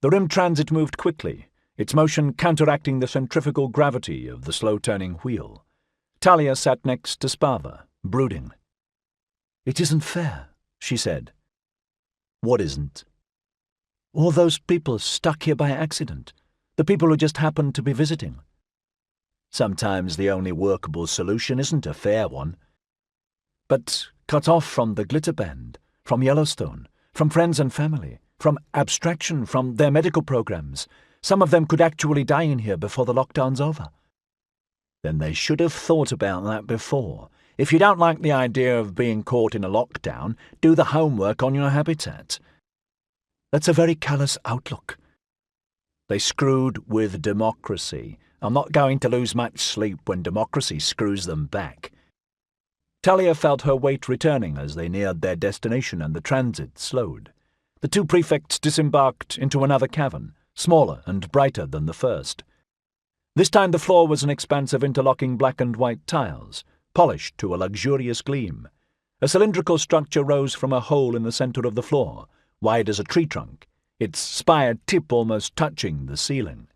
The rim transit moved quickly, its motion counteracting the centrifugal gravity of the slow-turning wheel. Talia sat next to Spava, brooding. "It isn't fair," she said. "What isn't?" "All those people stuck here by accident, the people who just happened to be visiting." "Sometimes the only workable solution isn't a fair one." "But cut off from the glitter band, from Yellowstone, from friends and family, from abstraction, from their medical programs. Some of them could actually die in here before the lockdown's over." "Then they should have thought about that before. If you don't like the idea of being caught in a lockdown, do the homework on your habitat." "That's a very callous outlook." "They screwed with democracy. I'm not going to lose much sleep when democracy screws them back." Talia felt her weight returning as they neared their destination and the transit slowed. The two prefects disembarked into another cavern, smaller and brighter than the first. This time the floor was an expanse of interlocking black and white tiles, polished to a luxurious gleam. A cylindrical structure rose from a hole in the center of the floor, wide as a tree trunk, its spired tip almost touching the ceiling.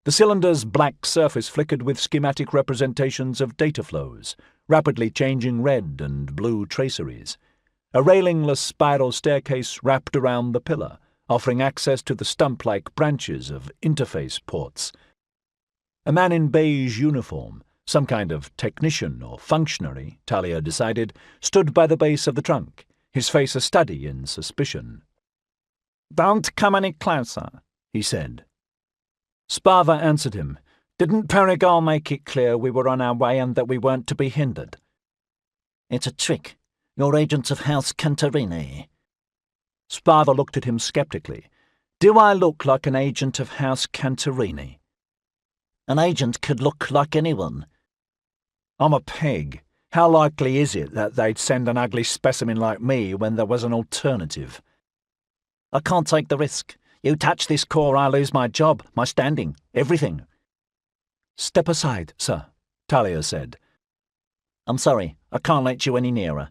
The cylinder's black surface flickered with schematic representations of data flows, rapidly changing red and blue traceries. A railingless spiral staircase wrapped around the pillar, offering access to the stump-like branches of interface ports. A man in beige uniform, some kind of technician or functionary, Talia decided, stood by the base of the trunk, his face a study in suspicion. "Don't come any closer," he said. Spava answered him. "Didn't Perigal make it clear we were on our way and that we weren't to be hindered?" "It's a trick. You're agents of House Cantarini." Spava looked at him skeptically. "Do I look like an agent of House Cantarini?" "An agent could look like anyone." "I'm a pig. How likely is it that they'd send an ugly specimen like me when there was an alternative?" "I can't take the risk. You touch this core, I lose my job, my standing, everything." "Step aside, sir," Talia said. "I'm sorry, I can't let you any nearer."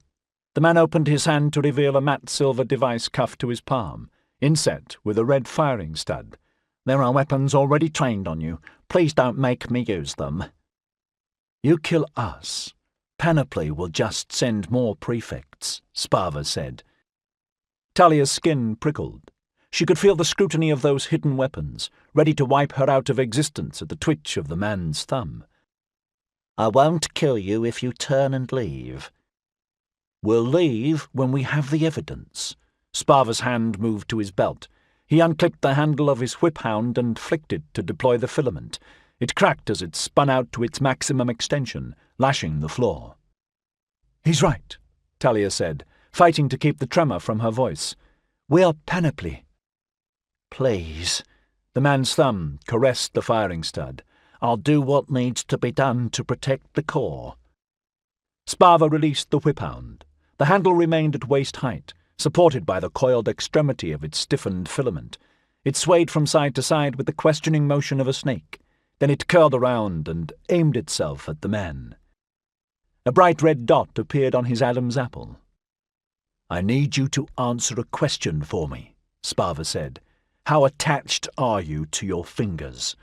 The man opened his hand to reveal a matte silver device cuffed to his palm, inset with a red firing stud. "There are weapons already trained on you. Please don't make me use them." "You kill us. Panoply will just send more prefects," Spava said. Talia's skin prickled. She could feel the scrutiny of those hidden weapons, ready to wipe her out of existence at the twitch of the man's thumb. "I won't kill you if you turn and leave." "We'll leave when we have the evidence." Spava's hand moved to his belt. He unclipped the handle of his whip hound and flicked it to deploy the filament. It cracked as it spun out to its maximum extension, lashing the floor. "He's right," Talia said, fighting to keep the tremor from her voice. "We're Panoply." "Please." The man's thumb caressed the firing stud. "I'll do what needs to be done to protect the core." Spava released the whip hound. The handle remained at waist height, supported by the coiled extremity of its stiffened filament. It swayed from side to side with the questioning motion of a snake. Then it curled around and aimed itself at the man. A bright red dot appeared on his Adam's apple. "I need you to answer a question for me," Spava said. "How attached are you to your fingers?"